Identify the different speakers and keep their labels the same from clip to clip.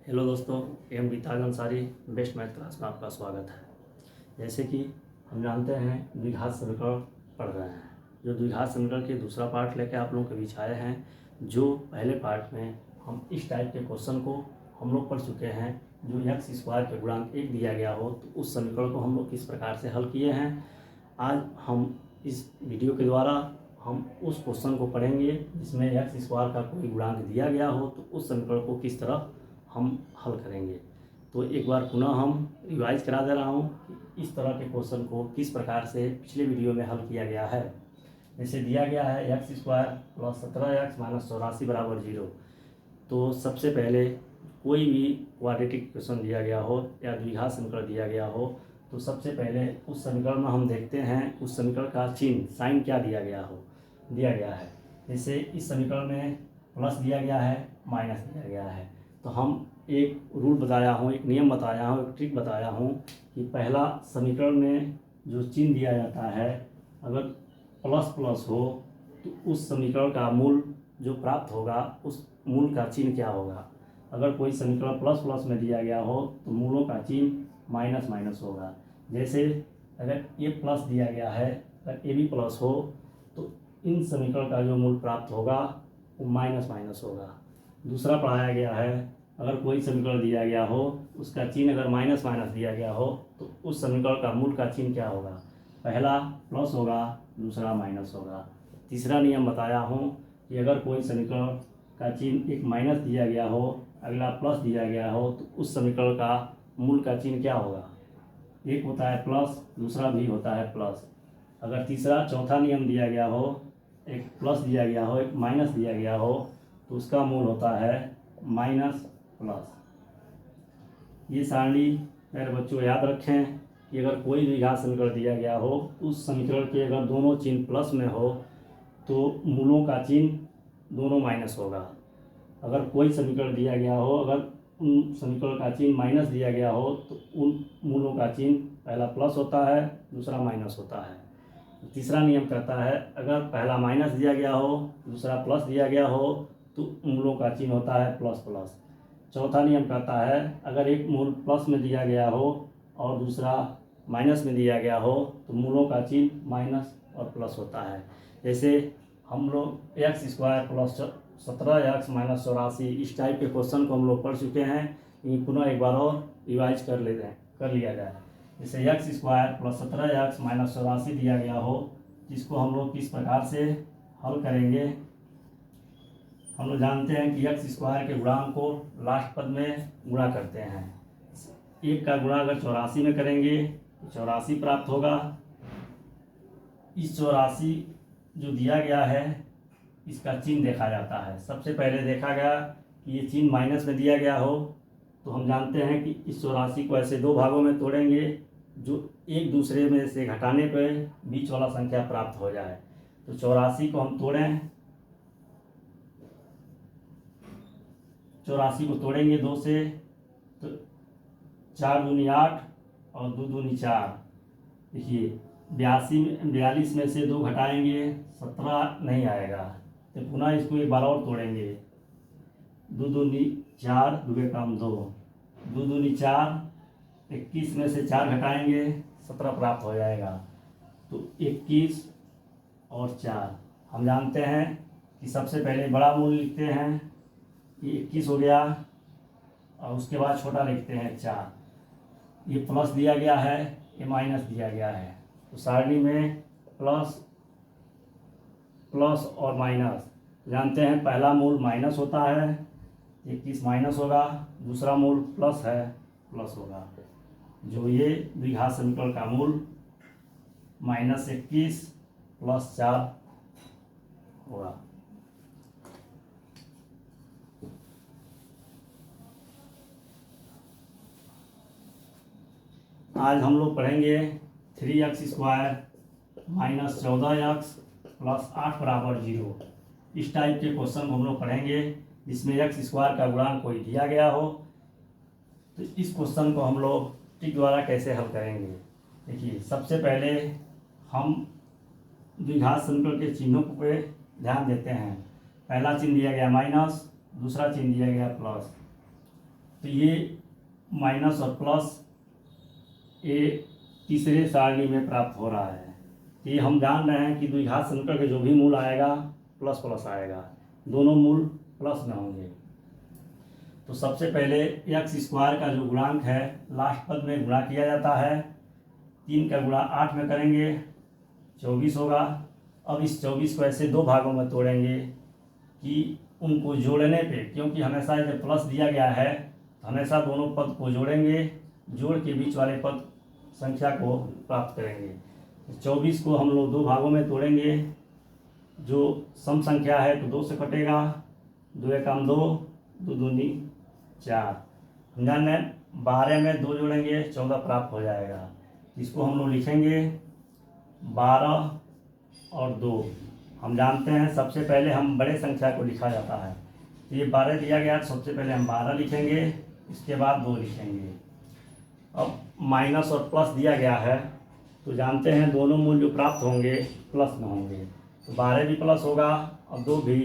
Speaker 1: Hello दोस्तों, M ताज Ansari best math class में आपका स्वागत है। जैसे कि हम जानते हैं द्विघात समीकरण पढ़ रहे हैं। जो द्विघात समीकरण के दूसरा पार्ट लेकर आप लोगों के बीच आए हैं। जो पहले पार्ट में हम इस टाइप के क्वेश्चन को हम लोग पढ़ चुके हैं, जो एक्स स्क्वायर के गुणांक 1 दिया गया हो तो उस समीकरण को हम लोग किस प्रकार से हल किए हैं। आज हम इस वीडियो के द्वारा हम उस क्वेश्चन को पढ़ेंगे जिसमें एक्स स्क्वायर का कोई गुणांक दिया गया हो तो उस समीकरण को किस तरह हम हल करेंगे। तो एक बार पुनः हम रिवाइज करा दे रहा हूँ कि इस तरह के क्वेश्चन को किस प्रकार से पिछले वीडियो में हल किया गया है। जैसे दिया गया है x square plus 17x minus 84 बराबर 0। तो सबसे पहले कोई भी क्वाड्रेटिक इक्वेशन दिया गया हो या द्विघात समीकरण दिया गया हो तो सबसे पहले उस समीकरण में हम देखते हैं उस समीकरण का चिन्ह साइन क्या दिया गया है। जैसे इस समीकरण में प्लस दिया गया है, माइनस दिया गया है। तो हम एक रूल बताया हूँ, एक नियम बताया हूँ, एक ट्रिक बताया हूँ कि पहला समीकरण में जो चिन्ह दिया जाता है अगर प्लस प्लस हो तो उस समीकरण का मूल जो प्राप्त होगा उस मूल का चिन्ह क्या होगा। अगर कोई समीकरण प्लस प्लस में दिया गया हो तो मूलों का चिन्ह माइनस माइनस होगा। जैसे अगर ए प्लस दिया गया है, अगर ए भी प्लस हो तो इन समीकरण का जो मूल प्राप्त होगा वो माइनस माइनस होगा। दूसरा पढ़ाया गया है अगर कोई समीकरण दिया गया हो उसका चिन्ह अगर माइनस माइनस दिया गया हो तो उस समीकरण का मूल का चिन्ह क्या होगा। पहला प्लस होगा, दूसरा माइनस होगा। तीसरा नियम बताया हूँ कि अगर कोई समीकरण का चिन्ह एक माइनस दिया गया हो, अगला प्लस दिया गया हो तो उस समीकरण का मूल का चिन्ह क्या होगा। एक होता है प्लस, दूसरा भी होता है प्लस। अगर तीसरा चौथा नियम दिया गया हो, एक प्लस दिया गया हो, एक माइनस दिया गया हो तो उसका मूल होता है माइनस प्लस। ये सारणी मेरे बच्चों याद रखें कि अगर कोई द्विघात समीकरण दिया गया हो उस समीकरण के अगर दोनों चिन्ह प्लस में हो तो मूलों का चिन्ह दोनों माइनस होगा। अगर कोई समीकरण दिया गया हो, अगर उन समीकरण का चिन्ह माइनस दिया गया हो तो उन मूलों का चिन्ह पहला प्लस होता है, दूसरा माइनस होता है। तीसरा नियम कहता है अगर पहला माइनस दिया गया हो, दूसरा प्लस दिया गया हो तो मूलों का चिन्ह होता है प्लस प्लस। चौथा नियम कहता है अगर एक मूल प्लस में दिया गया हो और दूसरा माइनस में दिया गया हो तो मूलों का चिन्ह माइनस और प्लस होता है। जैसे हम लोग x square plus 17x minus 84 इस टाइप के क्वेश्चन को हम लोग पढ़ चुके हैं। ये पुनः एक बार और रिवाइज कर लिया जाए। जैसे x square plus 17x minus 84 दिया गया हो जिसको हम लोग किस प्रकार से हल करेंगे। हम लोग जानते हैं कि एक्स स्क्वायर के गुणांक को लास्ट पद में गुणा करते हैं। एक का गुणा अगर 84 में करेंगे तो 84 प्राप्त होगा। इस 84 जो दिया गया है इसका चिन्ह देखा जाता है। सबसे पहले देखा गया कि ये चिन्ह माइनस में दिया गया हो तो हम जानते हैं कि इस 84 को ऐसे दो भागों में तोड़ेंगे जो एक दूसरे में से घटाने पर बीच वाला संख्या प्राप्त हो जाए। तो 84 को हम तोड़ें, 84 को तोड़ेंगे 2 से तो 4 दूनी 8 और 2 दूनी 4। देखिए 42 में से 2 घटाएंगे 17 नहीं आएगा। तो पुनः इसको एक बार और तोड़ेंगे, 2 दूनी 4, 2 काम 2, 2 दूनी 4, 21 में से 4 घटाएंगे 17 प्राप्त हो जाएगा। तो 21 और 4 हम जानते हैं कि सबसे पहले बड़ा मूल लिखते हैं कि 21 हो गया और उसके बाद छोटा लिखते हैं 4। ये प्लस दिया गया है, ये माइनस दिया गया है। तो सारणी में प्लस प्लस और माइनस जानते हैं पहला मूल माइनस होता है, 21 माइनस होगा, दूसरा मूल प्लस है, प्लस होगा। जो ये द्विघात समीकरण का मूल -21 प्लस 4 होगा। आज हम लोग पढ़ेंगे 3x square minus 14x plus 8 बराबर 0। इस टाइप के क्वेश्चन को हम लोग पढ़ेंगे जिसमें एक्स स्क्वायर का गुणांक कोई दिया गया हो। तो इस क्वेश्चन को हम लोग ट्रिक द्वारा कैसे हल करेंगे। देखिए सबसे पहले हम द्विघात समीकरण के चिन्हों पे ध्यान देते हैं। पहला चिन्ह दिया गया माइनस, दूसरा चिन्ह दिया गया प्लस। तो ये माइनस और प्लस ये तीसरे सारणी में प्राप्त हो रहा है। तो ये हम जान रहे हैं कि द्विघात समीकरण के जो भी मूल आएगा प्लस प्लस आएगा, दोनों मूल प्लस में होंगे। तो सबसे पहले एक्स स्क्वायर का जो गुणांक है लास्ट पद में गुणा किया जाता है। 3 का गुणा 8 में करेंगे 24 होगा। अब इस 24 को ऐसे दो भागों में तोड़ेंगे कि उनको जोड़ने पे, क्योंकि हमेशा जब प्लस दिया गया है तो हमेशा दोनों पद को जोड़ेंगे, जोड़ के बीच वाले पद संख्या को प्राप्त करेंगे। 24 को हम लोग दो भागों में तोड़ेंगे, जो सम संख्या है तो 2 से कटेगा, 2 एकम 2, 2 दूनी 4। हम जान रहे हैं 12 में 2 जोड़ेंगे 14 प्राप्त हो जाएगा। इसको हम लोग लिखेंगे 12 और 2। हम जानते हैं सबसे पहले हम बड़े संख्या को लिखा जाता है। तो ये 12 दिया गया तो सबसे पहले हम 12 लिखेंगे, इसके बाद 2 लिखेंगे। अब माइनस और प्लस दिया गया है तो जानते हैं दोनों मूल्य जो प्राप्त होंगे प्लस में होंगे। तो 12 भी प्लस होगा और 2 भी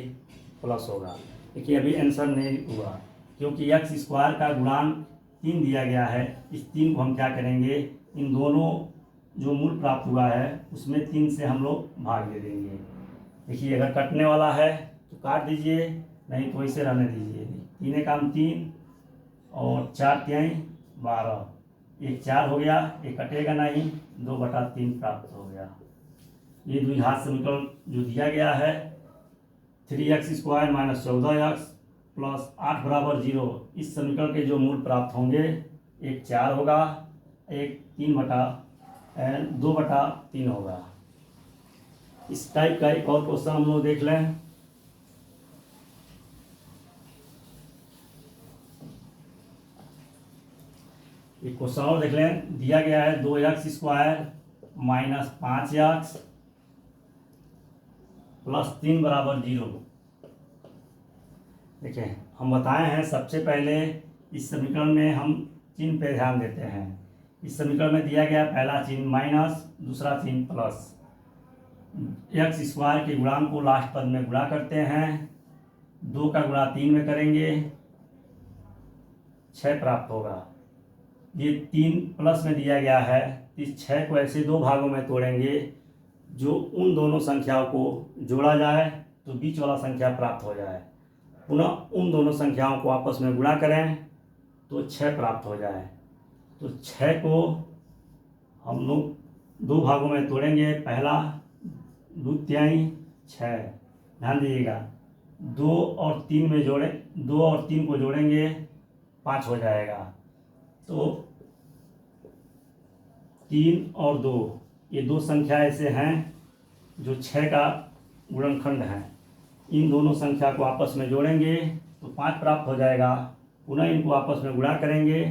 Speaker 1: प्लस होगा। देखिए अभी आंसर नहीं हुआ क्योंकि एक्स स्क्वायर का गुणांक 3 दिया गया है। इस 3 को हम क्या करेंगे, इन दोनों जो मूल प्राप्त हुआ है उसमें 3 से हम लोग भाग दे देंगे। देखिए अगर कटने वाला है तो काट दीजिए, नहीं तो इसे रहने दीजिए। 3 एकम 3 और 4 तिहाई 12, एक 4 हो गया, एक कटेगा नहीं, 2/3 प्राप्त हो गया। ये द्विघात समीकरण जो दिया गया है 3x square minus 14x plus 8 बराबर 0, इस समीकरण के जो मूल प्राप्त होंगे एक 4 होगा, एक 2/3 होगा। इस टाइप का एक और क्वेश्चन हम लोग देख लें। एक क्वेश्चन और देख लें। दिया गया है 2x square minus 5x plus 3 बराबर 0। देखिए हम बताए हैं सबसे पहले इस समीकरण में हम चिन्ह पे ध्यान देते हैं। इस समीकरण में दिया गया पहला चिन्ह माइनस, दूसरा चिन्ह प्लस। एक्स स्क्वायर के गुणांक को लास्ट पद में गुणा करते हैं, 2 का गुणा 3 में करेंगे 6 प्राप्त होगा। ये 3 प्लस में दिया गया है, इस 6 को ऐसे दो भागों में तोड़ेंगे, जो उन दोनों संख्याओं को जोड़ा जाए तो बीच वाला संख्या प्राप्त हो जाए। पुनः उन दोनों संख्याओं को आपस में गुणा करें तो 6 प्राप्त हो जाए। तो 6 को हम लोग दो भागों में तोड़ेंगे, पहला 2 तिहाई 6। ध्यान दीजिएगा 2 और 3 में जोड़े, 2 और 3 को जोड़ेंगे 5 हो जाएगा। तो 3 और 2 ये दो संख्या ऐसे हैं जो 6 का गुणनखंड है। इन दोनों संख्या को आपस में जोड़ेंगे तो 5 प्राप्त हो जाएगा, पुनः इनको आपस में गुणा करेंगे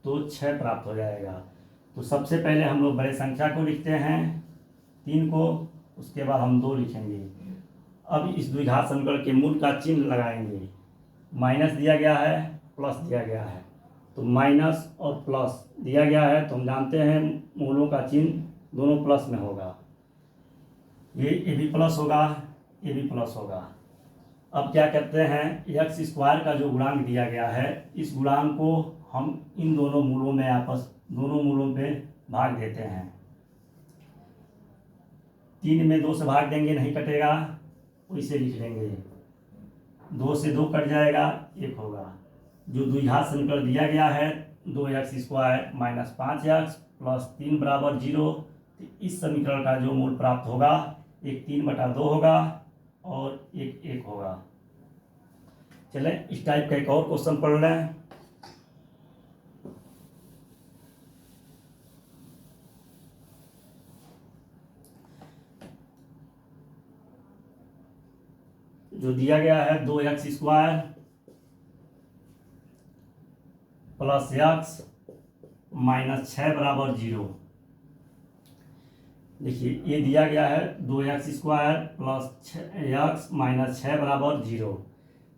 Speaker 1: तो 6 प्राप्त हो जाएगा। तो सबसे पहले हम लोग बड़े संख्या को लिखते हैं 3 को, उसके बाद हम 2 लिखेंगे। अब इस द्विघात समीकरण के मूल का चिन्ह लगाएंगे। माइनस दिया गया है, प्लस दिया गया है, तो माइनस और प्लस दिया गया है तो हम जानते हैं मूलों का चिन्ह दोनों प्लस में होगा। ये भी प्लस होगा, ये भी प्लस होगा। अब क्या कहते हैं, एक्स स्क्वायर का जो गुणांक दिया गया है इस गुणांक को हम इन दोनों मूलों में दोनों मूलों पे भाग देते हैं। 3 में 2 से भाग देंगे, नहीं कटेगा, वैसे लिख लेंगे। 2 से 2 कट जाएगा, 1 होगा। जो द्विघात समीकरण दिया गया है 2x square minus 5x plus 3 बराबर 0, तो इस समीकरण का जो मूल प्राप्त होगा एक 3/2 होगा और एक 1 होगा। चलें इस टाइप का एक और क्वेश्चन पढ़ लें। जो दिया गया है 2x square plus x minus 6 बराबर 0। देखिए ये दिया गया है 2x square plus x minus 6 बराबर 0।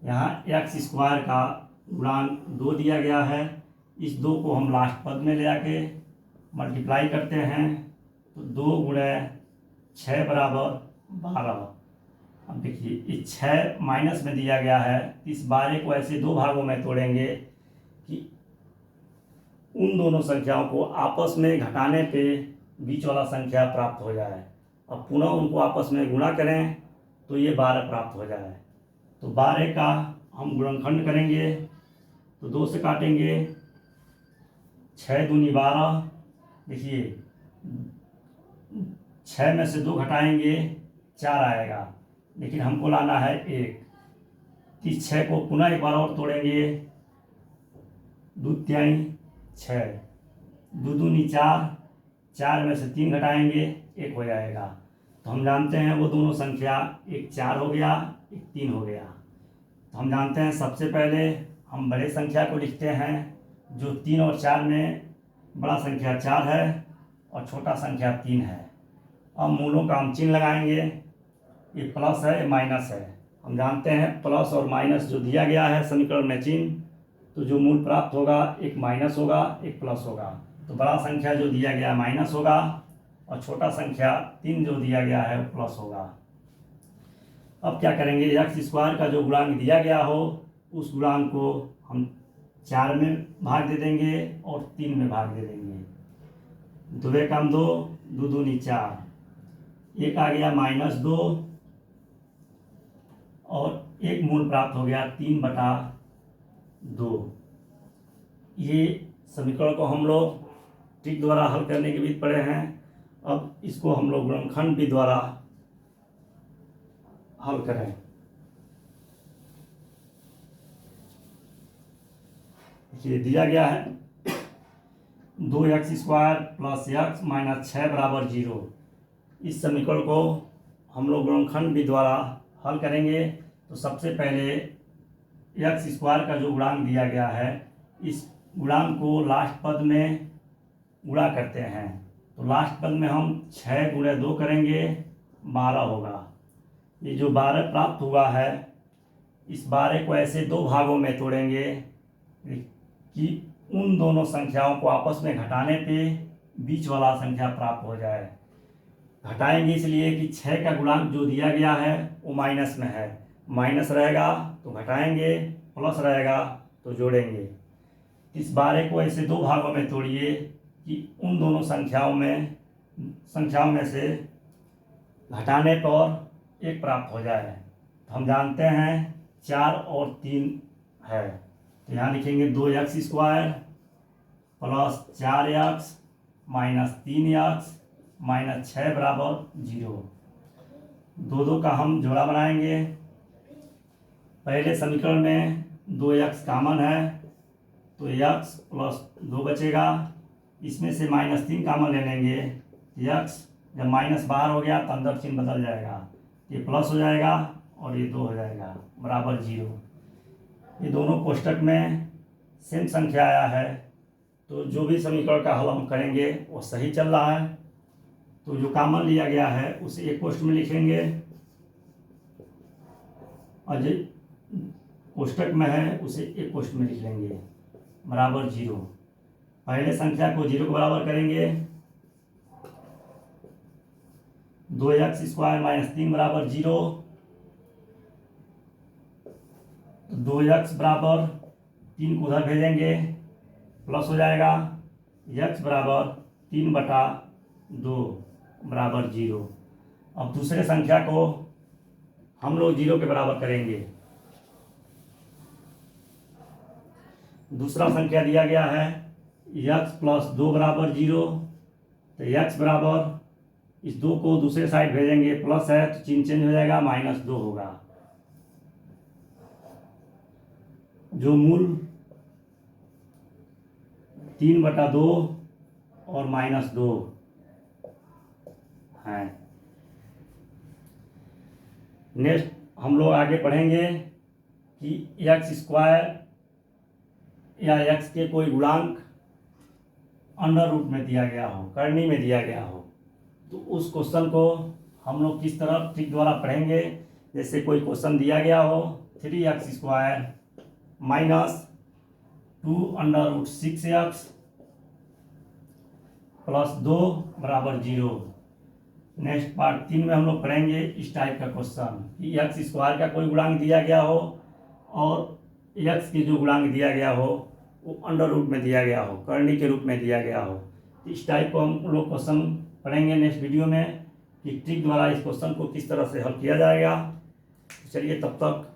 Speaker 1: यहाँ x स्क्वायर का गुणांक 2 दिया गया है, इस 2 को हम लास्ट पद में ले आके मल्टीप्लाई करते हैं तो 2 गुणे 6 बराबर 12। अब देखिए इस 6 माइनस में दिया गया है, इस 12 को ऐसे दो भागों में तोड़ेंगे कि उन दोनों संख्याओं को आपस में घटाने पे बीच वाला संख्या प्राप्त हो जाए। अब पुनः उनको आपस में गुणा करें तो ये 12 प्राप्त हो जाए। तो 12 का हम गुणनखंड करेंगे तो 2 से काटेंगे, 6 दूनी 12। देखिए 6 में से 2 घटाएंगे 4 आएगा, लेकिन हमको लाना है 1। इस 6 को पुनः एक बार और तोड़ेंगे, 2 तिहाई 6, 2 दूनी 4, 4 में से 3 घटाएंगे 1 हो जाएगा। तो हम जानते हैं वो दोनों संख्या, एक 4 हो गया, एक 3 हो गया। तो हम जानते हैं सबसे पहले हम बड़े संख्या को लिखते हैं, जो 3 और 4 में बड़ा संख्या 4 है और छोटा संख्या 3 है। अब मूलों का हम चिन्ह लगाएंगे, ये प्लस है, ये माइनस है। हम जानते हैं प्लस और माइनस जो दिया गया है समीकरण में चिन्ह, तो जो मूल प्राप्त होगा एक माइनस होगा, एक प्लस होगा। तो बड़ा संख्या जो दिया गया माइनस होगा और छोटा संख्या 3 जो दिया गया है वो प्लस होगा। अब क्या करेंगे, एक्स स्क्वायर का जो गुणांक दिया गया हो उस गुणांक को हम 4 में भाग दे देंगे और 3 में भाग दे देंगे। 2 कम 2, 2 दूनी 4, एक आ गया -2 और एक मूल प्राप्त हो गया 3/2। ये समीकरण को हम लोग ट्रिक द्वारा हल करने के भी पढ़े हैं। अब इसको हम लोग गुणनखंड भी द्वारा हल करें। ये दिया गया है 2x² + x - 6 = 0। इस समीकरण को हम लोग गुणनखंड भी द्वारा हल करेंगे। तो सबसे पहले x² का जो गुणांक दिया गया है, इस गुणांक को लास्ट पद में गुणा करते हैं। तो लास्ट पद में हम 6 × 2 करेंगे, 12 होगा। ये जो 12 प्राप्त हुआ है, इस 12 को ऐसे 2 भागों में तोड़ेंगे कि उन दोनों संख्याओं को आपस में घटाने पे बीच वाला संख्या प्राप्त हो जाए। घटाएंगे इसलिए कि 6 का गुणांक जो दिया गया है वो माइनस में है, माइनस रहेगा तो घटाएंगे, प्लस रहेगा तो जोड़ेंगे। इस 12 को ऐसे 2 भागों में तोड़िए कि उन दोनों संख्याओं में से घटाने पर 1 प्राप्त हो जाए। तो हम जानते हैं 4 और 3 है, तो यहाँ लिखेंगे 2x² + 4x - 3x - 6 = 0। 2 का हम जोड़ा बनाएंगे। पहले समीकरण में 2x कॉमन है तो x + 2 बचेगा। इसमें से -3 कॉमन ले लेंगे, x जब माइनस बाहर हो गया तो अंदर चिन्ह बदल जाएगा, ये प्लस हो जाएगा और ये 2 हो जाएगा बराबर 0। ये दोनों कोष्टक में सेम संख्या आया है, तो जो भी समीकरण का हल हम करेंगे वो सही चल रहा है। तो जो कॉमन लिया गया है उसे एक कोष्टक में लिखेंगे और जो कोष्टक में है उसे एक कोष्टक में लिख लेंगे बराबर 0। पहले संख्या को 0 के बराबर करेंगे, 2x² - 3 = 0। 2x बराबर 3 को उधर भेजेंगे, प्लस हो जाएगा, x बराबर 3/2 बराबर 0। अब दूसरे संख्या को हम लोग 0 के बराबर करेंगे। दूसरा संख्या दिया गया है x + 2 = 0। तो x बराबर, इस 2 को दूसरे साइड भेजेंगे, प्लस है तो चिन्ह चेंज हो जाएगा, -2 होगा। जो मूल 3/2 और -2 है। नेक्स्ट हम लोग आगे पढ़ेंगे कि x² या x के कोई गुणांक अंडर रूट में दिया गया हो, करनी में दिया गया हो, तो उस क्वेश्चन को हम लोग किस तरह ट्रिक द्वारा पढ़ेंगे। जैसे कोई क्वेश्चन दिया गया हो 3x² - 2√6x + 2 = 0। नेक्स्ट पार्ट 3 में हम लोग पढ़ेंगे इस टाइप का क्वेश्चन कि x² का कोई गुणांक दिया गया हो और x की जो गुणांक दिया गया हो वो अंडर रूट में दिया गया हो, करनी के रूप में दिया गया हो। तो इस टाइप को हम लोग क्वेश्चन पढ़ेंगे नेक्स्ट वीडियो में कि ट्रिक द्वारा इस क्वेश्चन को किस तरह से हल किया जाएगा। चलिए तब तक